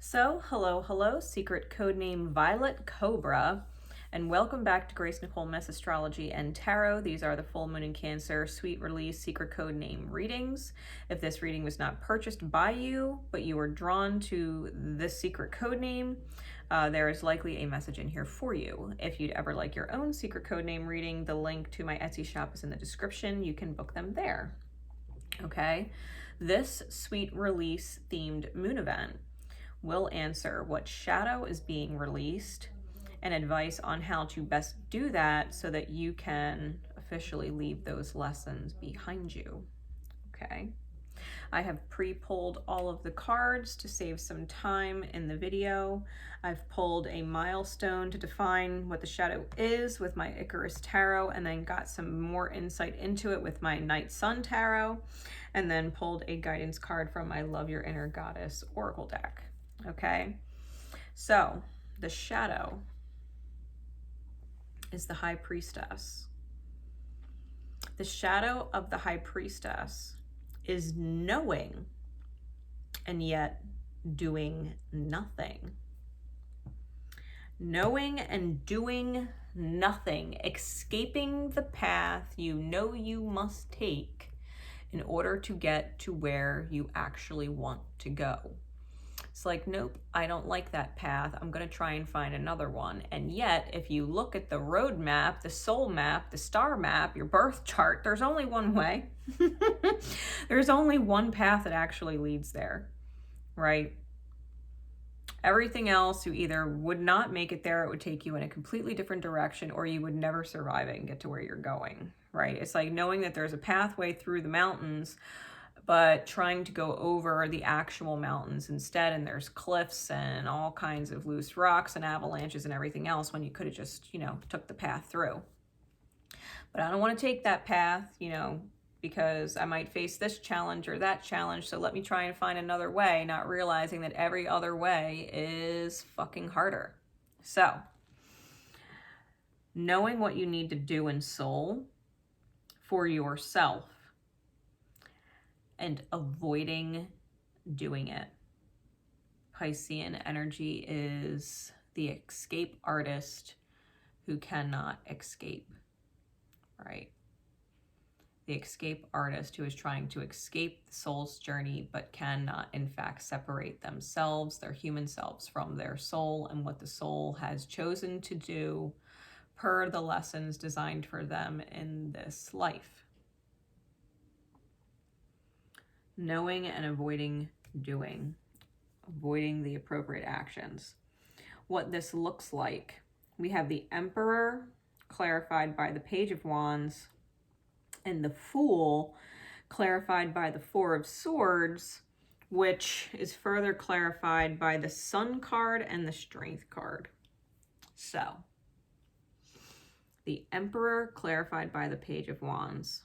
So, hello, secret codename Violet Cobra, and welcome back to Grace Nicole Myths Astrology and Tarot. These are the full moon in Cancer sweet release secret codename readings. If this reading was not purchased by you, but you were drawn to this secret codename, there is likely a message in here for you. If you'd ever like your own secret codename reading, the link to my Etsy shop is in the description. You can book them there. Okay, this sweet release themed moon event will answer what shadow is being released and advice on how to best do that so that you can officially leave those lessons behind you. Okay. I have pre-pulled all of the cards to save some time in the video. I've pulled a milestone to define what the shadow is with my Icarus Tarot, and then got some more insight into it with my Night Sun Tarot, and then pulled a guidance card from my Love Your Inner Goddess Oracle deck. Okay, so the shadow is the High Priestess. The shadow of the High Priestess is knowing and yet doing nothing. Knowing and doing nothing, escaping the path you know you must take in order to get to where you actually want to go. It's like, nope, I don't like that path. I'm going to try and find another one. And yet, if you look at the road map, the soul map, the star map, your birth chart, there's only one way. There's only one path that actually leads there, right? Everything else, you either would not make it there, it would take you in a completely different direction, or you would never survive it and get to where you're going, right? It's like knowing that there's a pathway through the mountains, but trying to go over the actual mountains instead, and there's cliffs and all kinds of loose rocks and avalanches and everything else when you could have just, took the path through. But I don't want to take that path, because I might face this challenge or that challenge, so let me try and find another way, not realizing that every other way is fucking harder. So, knowing what you need to do in soul for yourself and avoiding doing it. Piscean energy is the escape artist who cannot escape, right? The escape artist who is trying to escape the soul's journey but cannot in fact separate themselves, their human selves, from their soul and what the soul has chosen to do per the lessons designed for them in this life. Knowing and avoiding doing, avoiding the appropriate actions. What this looks like, we have the Emperor clarified by the Page of Wands and the Fool clarified by the Four of Swords, which is further clarified by the Sun card and the Strength card. So, the Emperor clarified by the Page of Wands.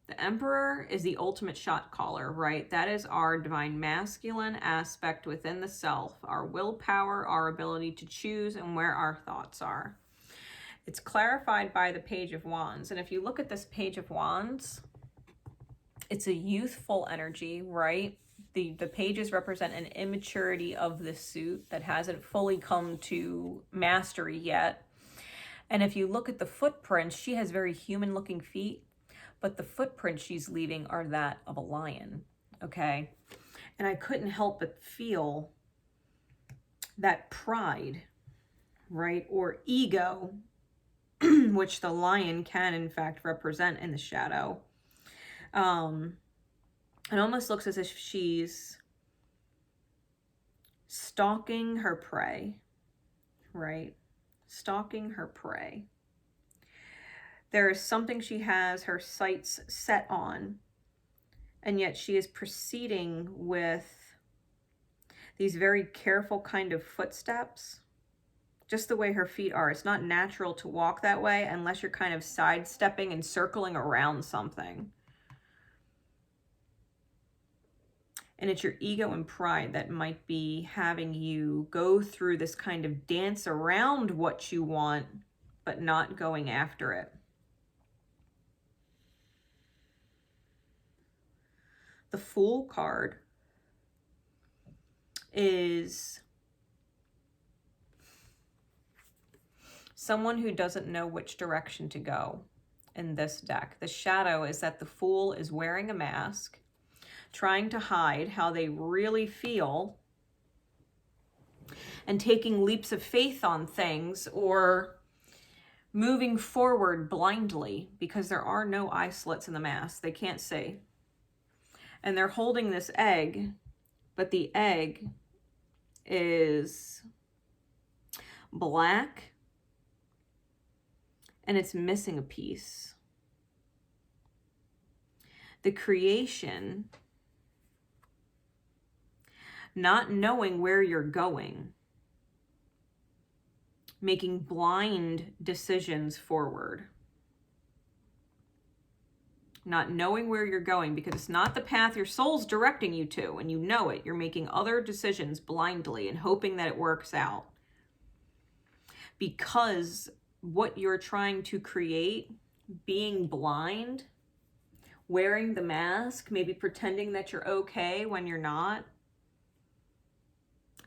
The Emperor is the ultimate shot caller, right? That is our divine masculine aspect within the self, our willpower, our ability to choose, and where our thoughts are. It's clarified by the Page of Wands. And if you look at this Page of Wands, it's a youthful energy, right? The pages represent an immaturity of the suit that hasn't fully come to mastery yet. And if you look at the footprints, she has very human-looking feet, but the footprints she's leaving are that of a lion, okay? And I couldn't help but feel that pride, right? Or ego, which the lion can in fact represent in the shadow. It almost looks as if she's stalking her prey, right? Stalking her prey. There is something she has her sights set on, and yet she is proceeding with these very careful kind of footsteps, just the way her feet are. It's not natural to walk that way unless you're kind of sidestepping and circling around something. And it's your ego and pride that might be having you go through this kind of dance around what you want, but not going after it. The Fool card is someone who doesn't know which direction to go in this deck. The shadow is that the Fool is wearing a mask, trying to hide how they really feel, and taking leaps of faith on things, or moving forward blindly, because there are no eye slits in the mask. They can't see. And they're holding this egg, but the egg is black and it's missing a piece. The creation, not knowing where you're going, making blind decisions forward. Not knowing where you're going because it's not the path your soul's directing you to, and you know it. You're making other decisions blindly and hoping that it works out. Because what you're trying to create, being blind, wearing the mask, maybe pretending that you're okay when you're not.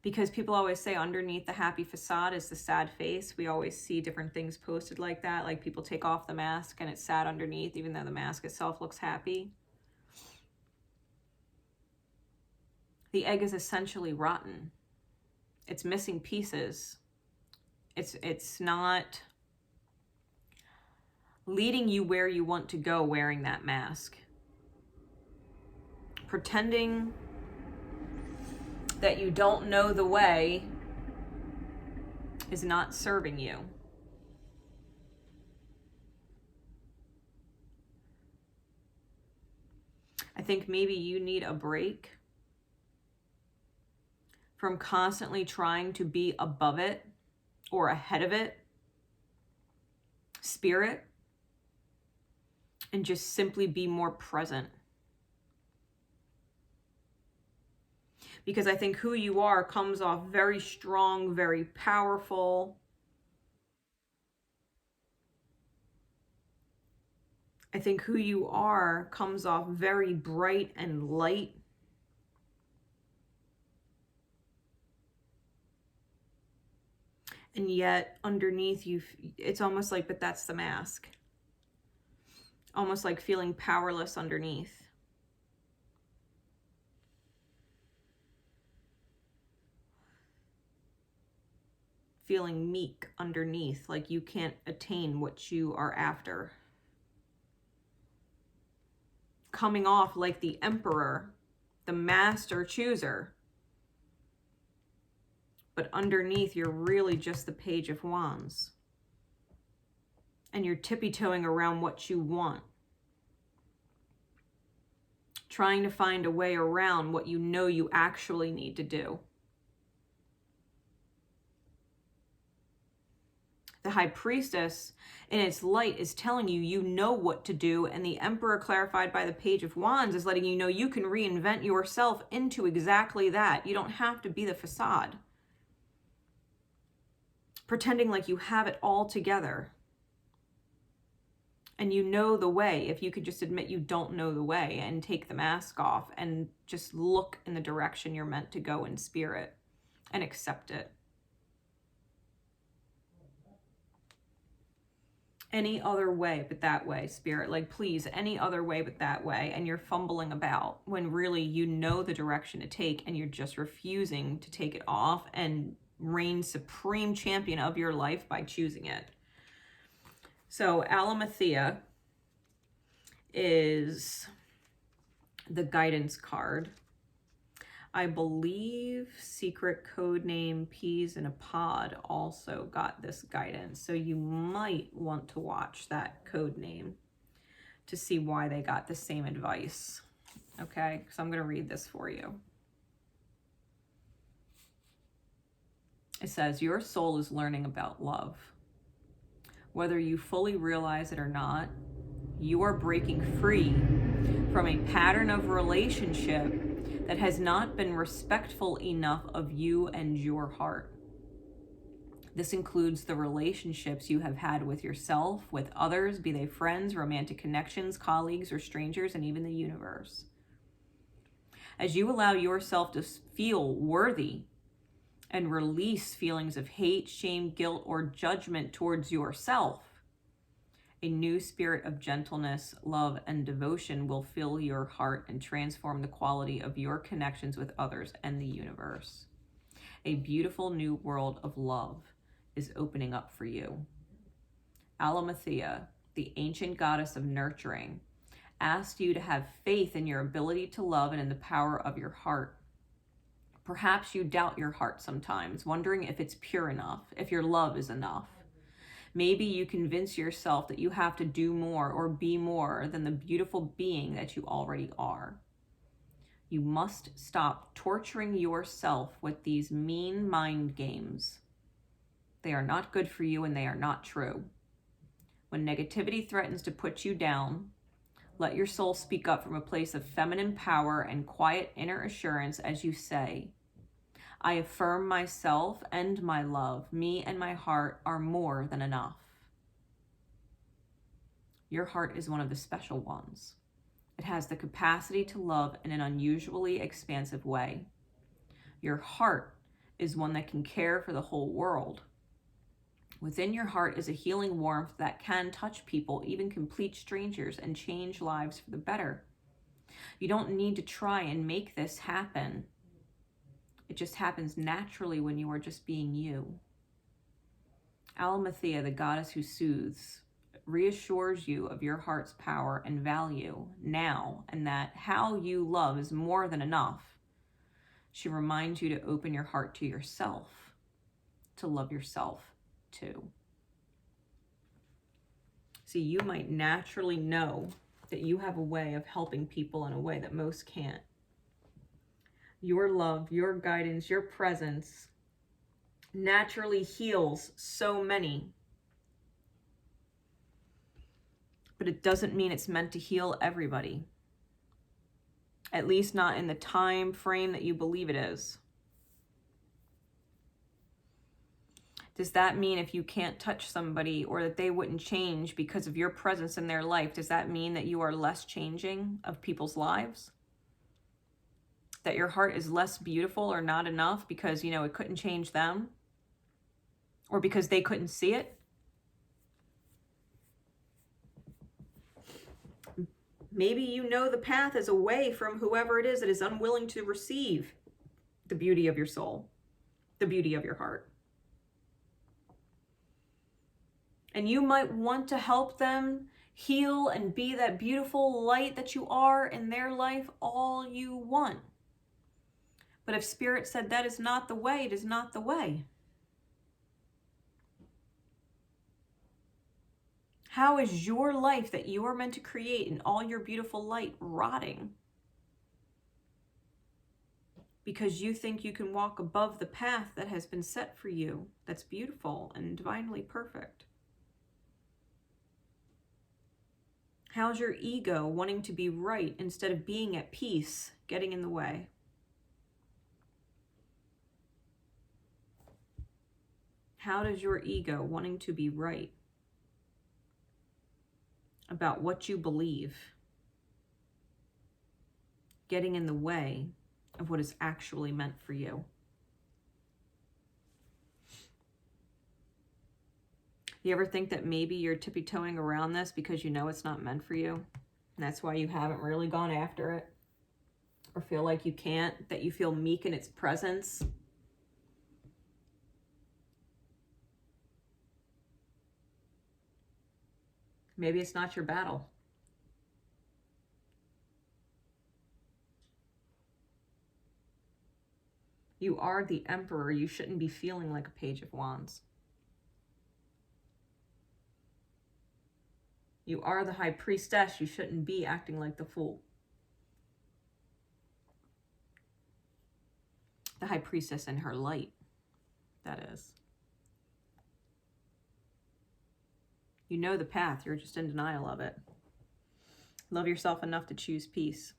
Because people always say underneath the happy facade is the sad face. We always see different things posted like that, like people take off the mask and it's sad underneath, even though the mask itself looks happy. The egg is essentially rotten. It's missing pieces. It's not leading you where you want to go wearing that mask. Pretending that you don't know the way is not serving you. I think maybe you need a break from constantly trying to be above it or ahead of it, spirit, and just simply be more present. Because I think who you are comes off very strong, very powerful. I think who you are comes off very bright and light. And yet underneath you, it's almost like, but that's the mask. Almost like feeling powerless underneath. Feeling meek underneath, like you can't attain what you are after. Coming off like the emperor, the master chooser. But underneath, you're really just the Page of Wands. And you're tippy-toeing around what you want. Trying to find a way around what you know you actually need to do. The High Priestess, in its light, is telling you you know what to do, and the Emperor, clarified by the Page of Wands, is letting you know you can reinvent yourself into exactly that. You don't have to be the facade. Pretending like you have it all together. And you know the way, if you could just admit you don't know the way and take the mask off and just look in the direction you're meant to go in spirit and accept it. Any other way but that way, spirit, like please, any other way but that way, and you're fumbling about when really you know the direction to take and you're just refusing to take it off and reign supreme champion of your life by choosing it. So Alamothea is the guidance card. I believe Secret Codename Peas in a Pod also got this guidance. So you might want to watch that code name to see why they got the same advice. Okay, so I'm going to read this for you. It says, your soul is learning about love. Whether you fully realize it or not, you are breaking free from a pattern of relationship that has not been respectful enough of you and your heart. This includes the relationships you have had with yourself, with others, be they friends, romantic connections, colleagues, or strangers, and even the universe. As you allow yourself to feel worthy and release feelings of hate, shame, guilt, or judgment towards yourself. A new spirit of gentleness, love, and devotion will fill your heart and transform the quality of your connections with others and the universe. A beautiful new world of love is opening up for you. Alamothea, the ancient goddess of nurturing, asked you to have faith in your ability to love and in the power of your heart. Perhaps you doubt your heart sometimes, wondering if it's pure enough, if your love is enough. Maybe you convince yourself that you have to do more or be more than the beautiful being that you already are. You must stop torturing yourself with these mean mind games. They are not good for you and they are not true. When negativity threatens to put you down, let your soul speak up from a place of feminine power and quiet inner assurance as you say, I affirm myself and my love. Me and my heart are more than enough. Your heart is one of the special ones. It has the capacity to love in an unusually expansive way. Your heart is one that can care for the whole world. Within your heart is a healing warmth that can touch people, even complete strangers, and change lives for the better. You don't need to try and make this happen. It just happens naturally when you are just being you. Alamothea, the goddess who soothes, reassures you of your heart's power and value now, and that how you love is more than enough. She reminds you to open your heart to yourself, to love yourself too. See, you might naturally know that you have a way of helping people in a way that most can't. Your love, your guidance, your presence naturally heals so many. But it doesn't mean it's meant to heal everybody. At least not in the time frame that you believe it is. Does that mean if you can't touch somebody or that they wouldn't change because of your presence in their life, does that mean that you are less changing of people's lives? That your heart is less beautiful or not enough because, it couldn't change them? Or because they couldn't see it? Maybe you know the path is away from whoever it is that is unwilling to receive the beauty of your soul, the beauty of your heart. And you might want to help them heal and be that beautiful light that you are in their life all you want. But if Spirit said that is not the way, it is not the way. How is your life that you are meant to create in all your beautiful light rotting? Because you think you can walk above the path that has been set for you, that's beautiful and divinely perfect. How's your ego wanting to be right instead of being at peace getting in the way? How does your ego wanting to be right about what you believe getting in the way of what is actually meant for you? You ever think that maybe you're tippy-toeing around this because you know it's not meant for you? And that's why you haven't really gone after it? Or feel like you can't, that you feel meek in its presence? Maybe it's not your battle. You are the emperor. You shouldn't be feeling like a page of wands. You are the high priestess. You shouldn't be acting like the fool. The high priestess in her light, that is. You know the path. You're just in denial of it. Love yourself enough to choose peace.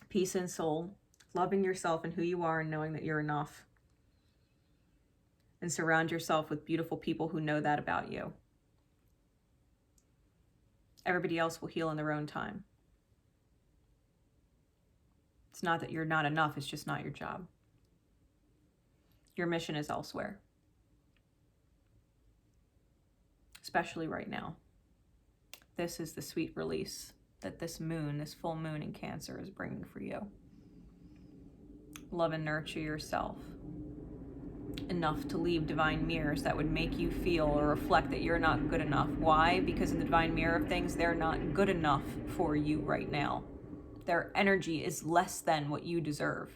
Peace in soul. Loving yourself and who you are and knowing that you're enough. And surround yourself with beautiful people who know that about you. Everybody else will heal in their own time. It's not that you're not enough, it's just not your job. Your mission is elsewhere, especially right now. This is the sweet release that this moon, this full moon in Cancer, is bringing for you. Love and nurture yourself enough to leave divine mirrors that would make you feel or reflect that you're not good enough. Why? Because in the divine mirror of things, they're not good enough for you right now. Their energy is less than what you deserve.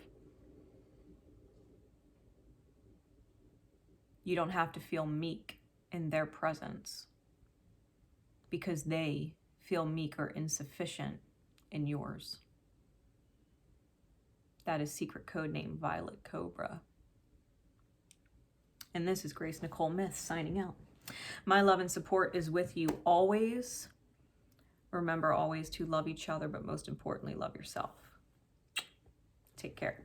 You don't have to feel meek in their presence because they feel meek or insufficient in yours. That is secret code name Violet Cobra. And this is Grace Nicole Myths signing out. My love and support is with you always. Remember always to love each other, but most importantly, love yourself. Take care.